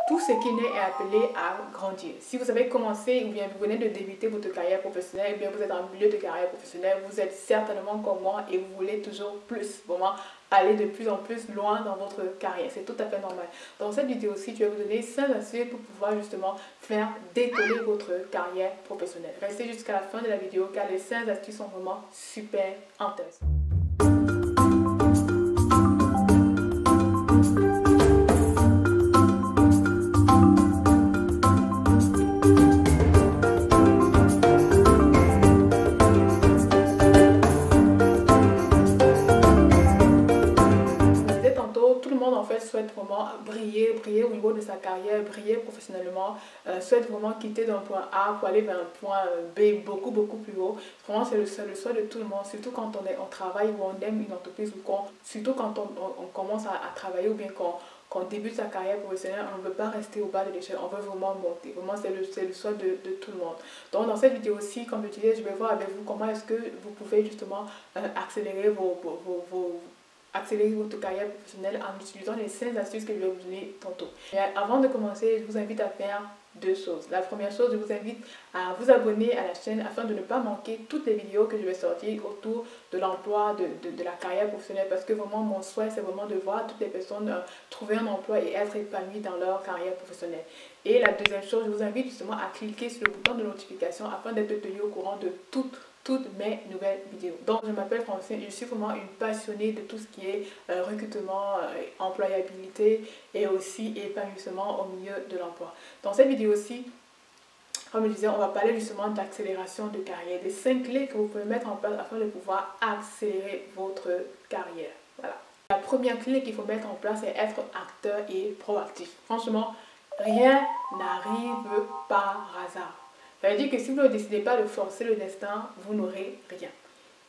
tout ce qui naît est appelé à grandir. Si vous avez commencé ou bien vous venez de débuter votre carrière professionnelle, ou bien vous êtes en milieu de carrière professionnelle, vous êtes certainement comme moi et vous voulez toujours plus, vraiment aller de plus en plus loin dans votre carrière. C'est tout à fait normal. Dans cette vidéo-ci, je vais vous donner 5 astuces pour pouvoir justement faire décoller votre carrière professionnelle. Restez jusqu'à la fin de la vidéo car les 5 astuces sont vraiment super intéressantes. En fait souhaite vraiment briller au niveau de sa carrière, briller professionnellement, souhaite vraiment quitter d'un point A pour aller vers un point B beaucoup plus haut. Vraiment c'est le souhait de tout le monde, surtout quand on travaille ou on aime une entreprise ou surtout quand on commence à travailler ou bien quand on débute sa carrière professionnelle, on ne veut pas rester au bas de l'échelle, on veut vraiment monter. Vraiment, c'est le souhait de tout le monde. Donc, dans cette vidéo-ci, comme je disais, je vais voir avec vous comment est-ce que vous pouvez justement accélérer accélérer votre carrière professionnelle en utilisant les 5 astuces que je vais vous donner tantôt. Et avant de commencer, je vous invite à faire 2 choses. La première chose, je vous invite à vous abonner à la chaîne afin de ne pas manquer toutes les vidéos que je vais sortir autour de l'emploi, de la carrière professionnelle, parce que vraiment mon souhait c'est vraiment de voir toutes les personnes trouver un emploi et être épanouies dans leur carrière professionnelle. Et la deuxième chose, je vous invite justement à cliquer sur le bouton de notification afin d'être tenu au courant de toutes mes nouvelles vidéos. Donc je m'appelle Francine et je suis vraiment une passionnée de tout ce qui est recrutement, employabilité et aussi épanouissement au milieu de l'emploi. Dans cette vidéo aussi, comme je disais, on va parler justement d'accélération de carrière, des 5 clés que vous pouvez mettre en place afin de pouvoir accélérer votre carrière. Voilà. La première clé qu'il faut mettre en place, c'est être acteur et proactif. Franchement, rien n'arrive par hasard. Ça veut dire que si vous ne décidez pas de forcer le destin, vous n'aurez rien.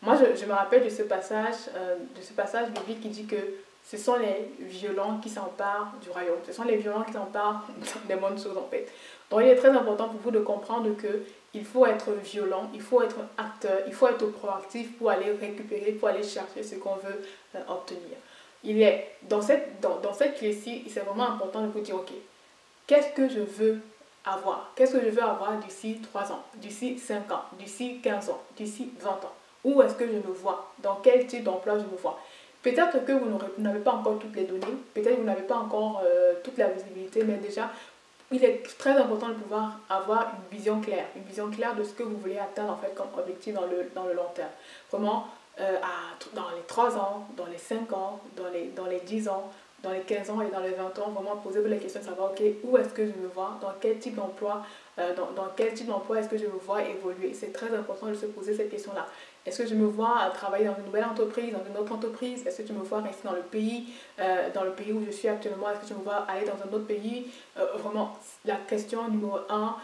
Moi, je me rappelle de ce passage biblique qui dit que ce sont les violents qui s'emparent du royaume. Ce sont les violents qui s'emparent des bonnes choses en fait. Donc, il est très important pour vous de comprendre qu'il faut être violent, il faut être acteur, il faut être proactif pour aller récupérer, pour aller chercher ce qu'on veut obtenir. Dans cette clé-ci, c'est vraiment important de vous dire, ok, qu'est-ce que je veux avoir? Qu'est-ce que je veux avoir d'ici 3 ans, d'ici 5 ans, d'ici 15 ans, d'ici 20 ans? Où est-ce que je me vois? Dans quel type d'emploi je me vois? Peut-être que vous n'avez pas encore toutes les données, peut-être que vous n'avez pas encore toute la visibilité, mais déjà, il est très important de pouvoir avoir une vision claire de ce que vous voulez atteindre en fait comme objectif dans le long terme. Vraiment, dans les 3 ans, dans les 5 ans, dans les 10 ans, dans les 15 ans et dans les 20 ans, vraiment posez-vous la question de savoir, ok, où est-ce que je me vois, dans quel type d'emploi, est-ce que je me vois évoluer. C'est très important de se poser cette question-là. Est-ce que je me vois travailler dans une nouvelle entreprise, dans une autre entreprise? Est-ce que je me vois rester dans le pays où je suis actuellement? Est-ce que je me vois aller dans un autre pays? Vraiment, la question numéro 1,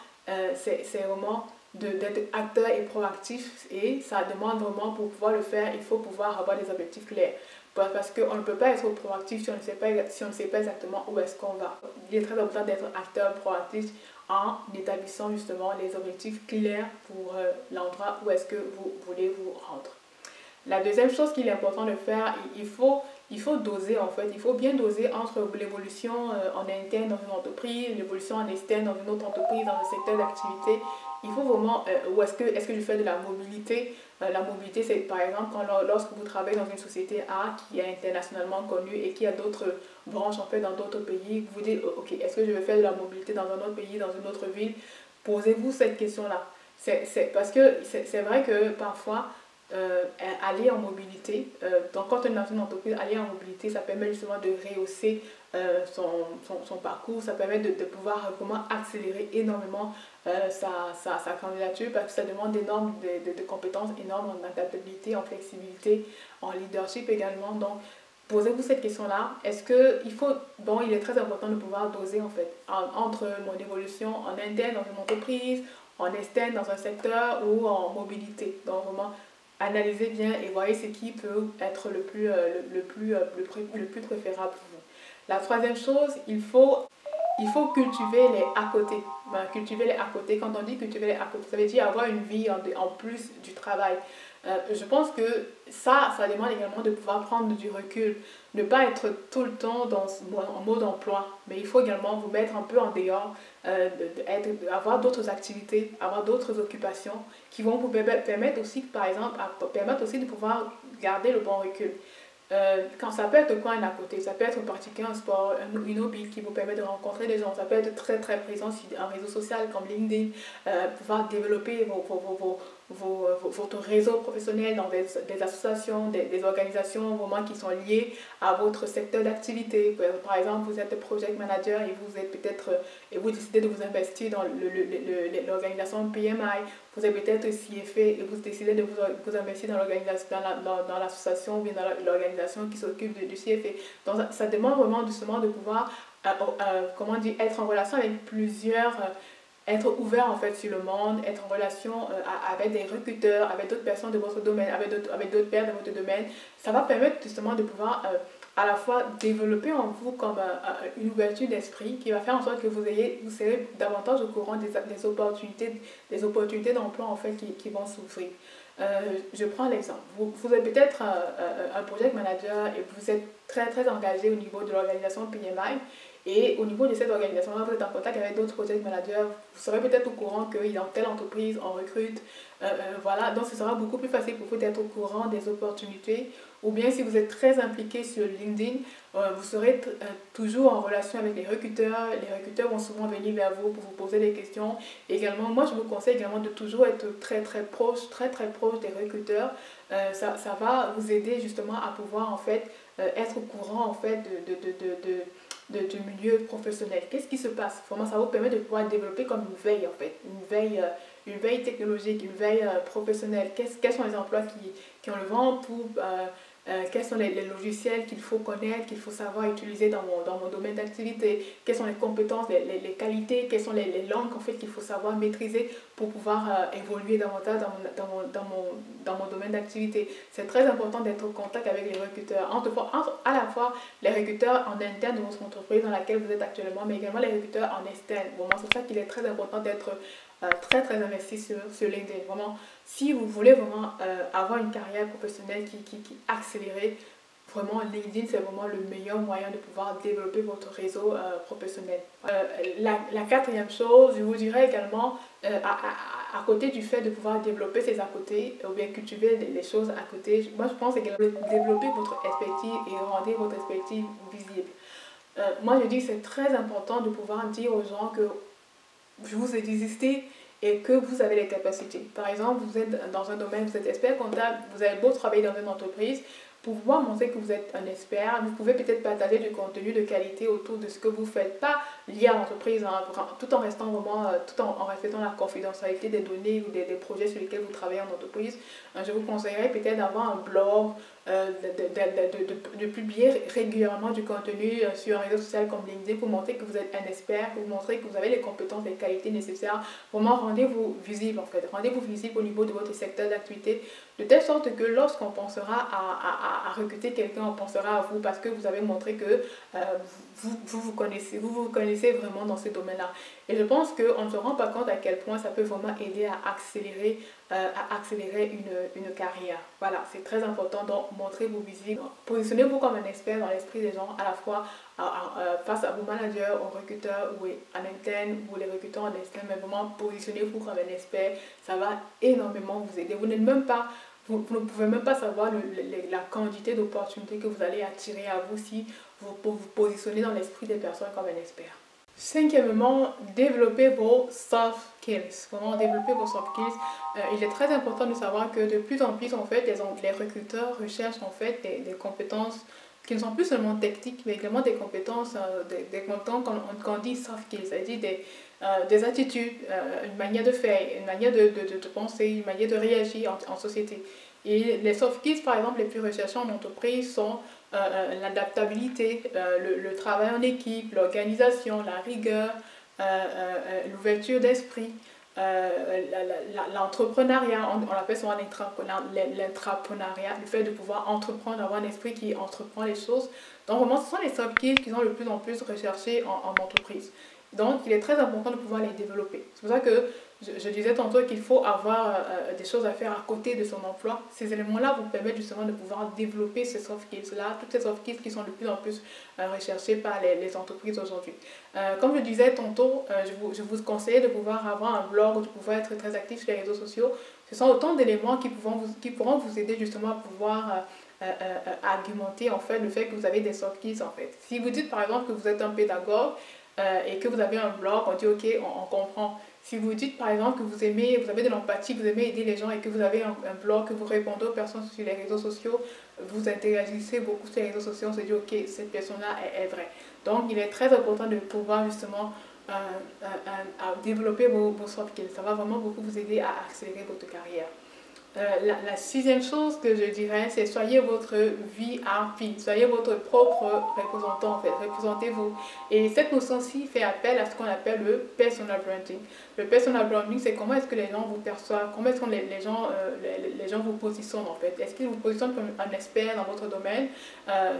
c'est vraiment d'être acteur et proactif, et ça demande vraiment, pour pouvoir le faire, il faut pouvoir avoir des objectifs clairs. Parce qu'on ne peut pas être proactif si on ne sait pas exactement où est-ce qu'on va. Il est très important d'être acteur proactif en établissant justement les objectifs clairs pour l'endroit où est-ce que vous voulez vous rendre. La deuxième chose qu'il est important de faire, il faut doser en fait, il faut bien doser entre l'évolution en interne dans une entreprise, l'évolution en externe dans une autre entreprise, dans un secteur d'activité. Il faut vraiment, est-ce que je fais de la mobilité? La mobilité, c'est par exemple lorsque vous travaillez dans une société A qui est internationalement connue et qui a d'autres branches en fait dans d'autres pays, vous dites, ok, est-ce que je vais faire de la mobilité dans un autre pays, dans une autre ville? Posez-vous cette question-là. Parce que c'est vrai que parfois, aller en mobilité, donc quand on est dans une entreprise, aller en mobilité, ça permet justement de rehausser son parcours, ça permet de pouvoir vraiment accélérer énormément sa candidature, parce que ça demande de compétences énormes en adaptabilité, en flexibilité, en leadership également. Donc posez-vous cette question-là. Est-ce que il est très important de pouvoir doser en fait entre mon évolution en interne dans une entreprise, en externe dans un secteur ou en mobilité. Donc vraiment analysez bien et voyez ce qui peut être le plus préférable pour vous. La troisième chose, il faut cultiver les à côté. Cultiver les à côté, quand on dit cultiver les à côté, ça veut dire avoir une vie en plus du travail. Je pense que ça demande également de pouvoir prendre du recul, ne pas être tout le temps en mode emploi, mais il faut également vous mettre un peu en dehors, avoir d'autres activités, avoir d'autres occupations qui vont vous permettre aussi, par exemple, permettre aussi de pouvoir garder le bon recul. Quand ça peut être quoi à côté, ça peut être pratiquer un sport, une hobby qui vous permet de rencontrer des gens, ça peut être très très présent sur un réseau social comme LinkedIn, pouvoir développer votre réseau professionnel dans des associations, des organisations vraiment qui sont liées à votre secteur d'activité. Par exemple, vous êtes project manager et vous êtes peut-être et vous décidez de vous investir dans l'organisation PMI. Vous êtes peut-être CFA et vous décidez de vous investir dans l'organisation, dans l'association ou bien dans l'organisation qui s'occupe du CFA. Donc ça demande vraiment justement de pouvoir comment dire, être en relation avec plusieurs être ouvert en fait sur le monde, être en relation avec des recruteurs, avec d'autres personnes de votre domaine, avec d'autres pairs de votre domaine. Ça va permettre justement de pouvoir à la fois développer en vous comme une ouverture d'esprit qui va faire en sorte que vous serez davantage au courant des opportunités d'emploi en fait qui vont s'ouvrir. Je prends l'exemple. Vous êtes peut-être un project manager et vous êtes très très engagé au niveau de l'organisation PMI. Et au niveau de cette organisation-là, vous êtes en contact avec d'autres project managers, vous serez peut-être au courant que dans telle entreprise, on recrute. Voilà, donc ce sera beaucoup plus facile pour vous d'être au courant des opportunités. Ou bien si vous êtes très impliqué sur LinkedIn, vous serez toujours en relation avec les recruteurs. Les recruteurs vont souvent venir vers vous pour vous poser des questions. Également, moi je vous conseille également de toujours être très très proche des recruteurs. Ça va vous aider justement à pouvoir en fait être au courant en fait du milieu professionnel. Qu'est-ce qui se passe? Vraiment, ça vous permet de pouvoir développer comme une veille en fait, une veille technologique, une veille professionnelle. Quels sont les emplois qui ont le vent pour quels sont les logiciels qu'il faut connaître, qu'il faut savoir utiliser dans mon domaine d'activité, quelles sont les compétences, les qualités, quelles sont les langues en fait qu'il faut savoir maîtriser pour pouvoir évoluer davantage dans mon domaine d'activité. C'est très important d'être en contact avec les recruteurs, à la fois les recruteurs en interne de votre entreprise dans laquelle vous êtes actuellement, mais également les recruteurs en externe. Vraiment, c'est ça qu'il est très important d'être très très investi sur LinkedIn. Vraiment, si vous voulez vraiment avoir une carrière professionnelle qui accélérée, vraiment LinkedIn c'est vraiment le meilleur moyen de pouvoir développer votre réseau professionnel. La quatrième chose, je vous dirais également, à côté du fait de pouvoir développer ses à côté, ou bien cultiver les choses à côté, moi je pense également développer votre expertise et rendre votre expertise visible. Moi je dis que c'est très important de pouvoir dire aux gens que vous existez et que vous avez les capacités. Par exemple, vous êtes dans un domaine, vous êtes expert comptable, vous avez beau travailler dans une entreprise, pour pouvoir montrer que vous êtes un expert, vous pouvez peut-être partager du contenu de qualité autour de ce que vous faites, pas lié à l'entreprise, hein, tout en restant vraiment, tout en respectant la confidentialité des données ou des projets sur lesquels vous travaillez en entreprise. Je vous conseillerais peut-être d'avoir un blog, de publier régulièrement du contenu sur un réseau social comme LinkedIn pour montrer que vous êtes un expert, pour montrer que vous avez les compétences, les qualités nécessaires. Vraiment, rendez-vous visible en fait, rendez-vous visible au niveau de votre secteur d'activité, de telle sorte que lorsqu'on pensera à recruter quelqu'un, on pensera à vous parce que vous avez montré que vous connaissez vraiment dans ce domaine-là. Et je pense qu'on ne se rend pas compte à quel point ça peut vraiment aider à accélérer une carrière. Voilà, c'est très important, donc montrez-vous visible. Positionnez-vous comme un expert dans l'esprit des gens, à la fois face à vos managers, aux recruteurs ou en interne ou les recruteurs en externe, mais vraiment positionnez-vous comme un expert. Ça va énormément vous aider. Vous ne pouvez même pas savoir la quantité d'opportunités que vous allez attirer à vous si vous positionnez dans l'esprit des personnes comme un expert. Cinquièmement, développer vos soft skills. Comment développer vos soft skills? Il est très important de savoir que de plus en plus, en fait, les recruteurs recherchent en fait des compétences qui ne sont plus seulement techniques, mais également des compétences, des compétences qu'on dit soft skills, c'est-à-dire des attitudes, une manière de faire, une manière de penser, une manière de réagir en société. Et les soft skills, par exemple, les plus recherchés en entreprise sont l'adaptabilité, le travail en équipe, l'organisation, la rigueur, l'ouverture d'esprit, l'entrepreneuriat, on appelle souvent l'entrepreneuriat, le fait de pouvoir entreprendre, avoir un esprit qui entreprend les choses. Donc vraiment, ce sont les soft skills qui sont le plus en plus recherchés en entreprise. Donc, il est très important de pouvoir les développer. C'est pour ça que je disais tantôt qu'il faut avoir des choses à faire à côté de son emploi. Ces éléments-là vous permettent justement de pouvoir développer ces soft skills-là, toutes ces soft skills qui sont de plus en plus recherchées par les entreprises aujourd'hui. Comme je disais tantôt, je vous conseille de pouvoir avoir un blog ou de pouvoir être très actif sur les réseaux sociaux. Ce sont autant d'éléments qui pourront vous aider justement à pouvoir argumenter en fait le fait que vous avez des soft skills en fait. Si vous dites par exemple que vous êtes un pédagogue et que vous avez un blog, on dit ok, on comprend. Si vous dites par exemple que vous avez de l'empathie, que vous aimez aider les gens et que vous avez un blog, que vous répondez aux personnes sur les réseaux sociaux, vous interagissez beaucoup sur les réseaux sociaux, on se dit ok, cette personne-là est vraie. Donc il est très important de pouvoir justement à développer vos soft skills. Ça va vraiment beaucoup vous aider à accélérer votre carrière. La sixième chose que je dirais, c'est soyez votre VIP, soyez votre propre représentant en fait, représentez-vous. Et cette notion-ci fait appel à ce qu'on appelle le personal branding. Le personal branding, c'est comment est-ce que les gens vous perçoivent, comment est-ce que les gens vous positionnent en fait. Est-ce qu'ils vous positionnent comme un expert dans votre domaine?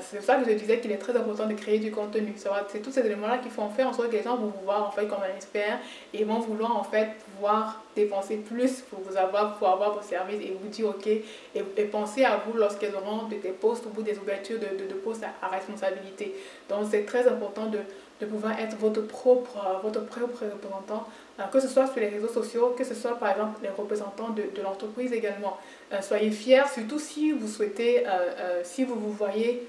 C'est pour ça que je disais qu'il est très important de créer du contenu. C'est tous ces éléments-là qui font faire en sorte que les gens vont vous voir en fait comme un expert et vont vouloir en fait pouvoir dépenser plus pour avoir vos services et vous dire ok et penser à vous lorsqu'elles auront des postes ou des ouvertures de postes à responsabilité. Donc c'est très important de pouvoir être votre propre représentant, que ce soit sur les réseaux sociaux, que ce soit par exemple les représentants de l'entreprise également. Soyez fiers, surtout si vous souhaitez, si vous vous voyez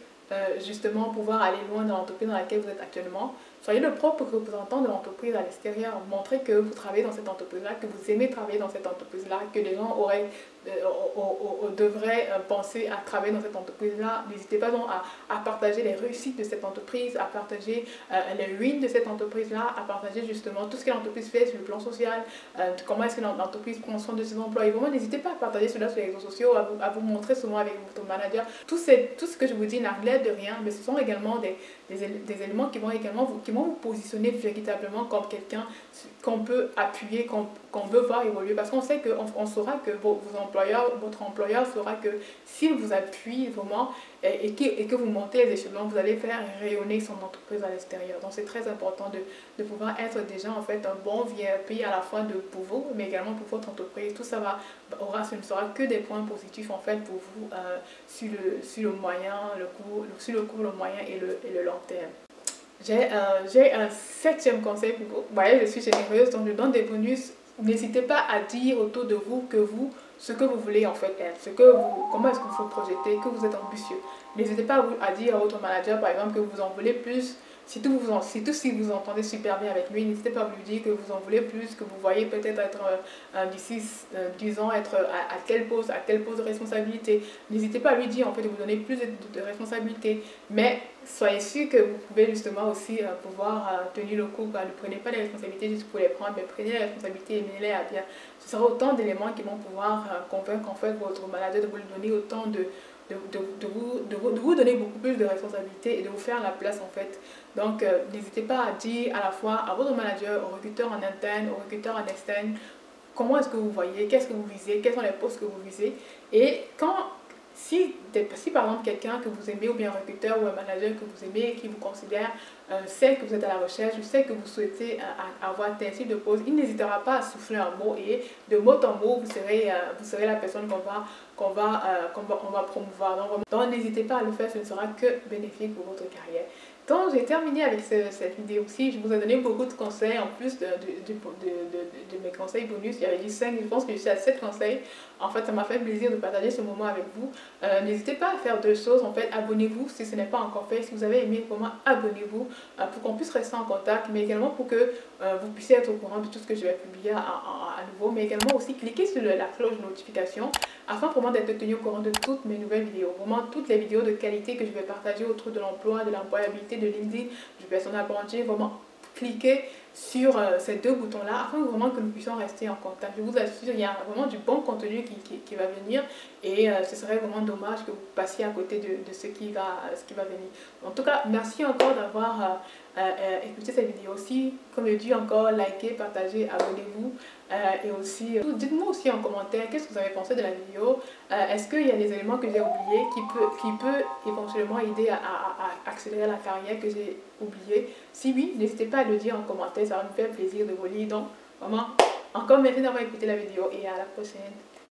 justement pouvoir aller loin dans l'entreprise dans laquelle vous êtes actuellement. Soyez le propre représentant de l'entreprise à l'extérieur. Montrez que vous travaillez dans cette entreprise-là, que vous aimez travailler dans cette entreprise-là, que les gens devraient penser à travailler dans cette entreprise-là. N'hésitez pas donc à partager les réussites de cette entreprise, à partager les ruines de cette entreprise-là, à partager justement tout ce que l'entreprise fait sur le plan social, comment est-ce que l'entreprise prend soin de ses employés. Vraiment, n'hésitez pas à partager cela sur les réseaux sociaux, à vous montrer souvent avec votre manager. Tout ce que je vous dis n'enlève de rien, mais ce sont également des éléments qui vont vous positionner véritablement comme quelqu'un qu'on peut appuyer, qu'on veut voir évoluer. Parce qu'on sait qu'on saura que votre employeur saura que s'il vous appuie vraiment et que vous montez les échelons, vous allez faire rayonner son entreprise à l'extérieur. Donc c'est très important de pouvoir être déjà en fait un bon VIP à la fois pour vous, mais également pour votre entreprise. Tout ça ce ne sera que des points positifs en fait pour vous sur le court, le moyen et le long terme. J'ai un septième conseil pour vous. Vous voyez, je suis généreuse, donc je donne des bonus. N'hésitez pas à dire autour de vous ce que vous voulez en fait être, comment est-ce que vous vous projetez, que vous êtes ambitieux. N'hésitez pas à dire à votre manager par exemple que vous en voulez plus. Surtout si vous entendez super bien avec lui, n'hésitez pas à lui dire que vous en voulez plus, que vous voyez peut-être être d'ici 10 ans être à tel poste de responsabilité. N'hésitez pas à lui dire en fait de vous donner plus de responsabilités. Mais soyez sûr que vous pouvez justement aussi pouvoir tenir le coup. Ne prenez pas les responsabilités juste pour les prendre, mais prenez les responsabilités et menez-les à bien. Ce sera autant d'éléments qui vont pouvoir convaincre en fait votre manager de vous donner autant de vous donner beaucoup plus de responsabilités et de vous faire la place en fait. Donc n'hésitez pas à dire à la fois à votre manager, au recruteur en interne, au recruteur en externe, comment est-ce que vous voyez, qu'est-ce que vous visez, quels sont les postes que vous visez. Et si par exemple quelqu'un que vous aimez ou bien un recruteur ou un manager que vous aimez, qui vous considère, sait que vous êtes à la recherche, sait que vous souhaitez avoir tel type de poste, il n'hésitera pas à souffler un mot et de mot en mot, vous serez la personne qu'on va promouvoir. Donc n'hésitez pas à le faire, ce ne sera que bénéfique pour votre carrière. Donc j'ai terminé avec cette vidéo aussi. Je vous ai donné beaucoup de conseils en plus de mes conseils bonus. Il y avait dit 5, je pense que je suis à 7 conseils. En fait, ça m'a fait plaisir de partager ce moment avec vous. N'hésitez pas à faire deux choses. En fait, abonnez-vous si ce n'est pas encore fait. Si vous avez aimé comment, abonnez-vous pour qu'on puisse rester en contact, mais également pour que vous puissiez être au courant de tout ce que je vais publier à nouveau. Mais également aussi, cliquez sur la cloche de notification afin vraiment d'être tenu au courant de toutes mes nouvelles vidéos. Vraiment, toutes les vidéos de qualité que je vais partager autour de l'emploi, de l'employabilité, de LinkedIn, du personal branding. Vraiment, cliquez sur ces deux boutons-là afin vraiment que nous puissions rester en contact. Je vous assure, il y a vraiment du bon contenu qui va venir et ce serait vraiment dommage que vous passiez à côté de ce qui va venir. En tout cas, merci encore d'avoir écouté cette vidéo aussi. Comme je dis encore, likez, partagez, abonnez-vous et aussi, dites-moi aussi en commentaire qu'est-ce que vous avez pensé de la vidéo. Est-ce qu'il y a des éléments que j'ai oubliés qui peut éventuellement aider à accélérer la carrière que j'ai oublié? Si oui, n'hésitez pas à le dire en commentaire, ça va me faire plaisir de vous lire. Donc, vraiment, encore merci d'avoir écouté la vidéo et à la prochaine.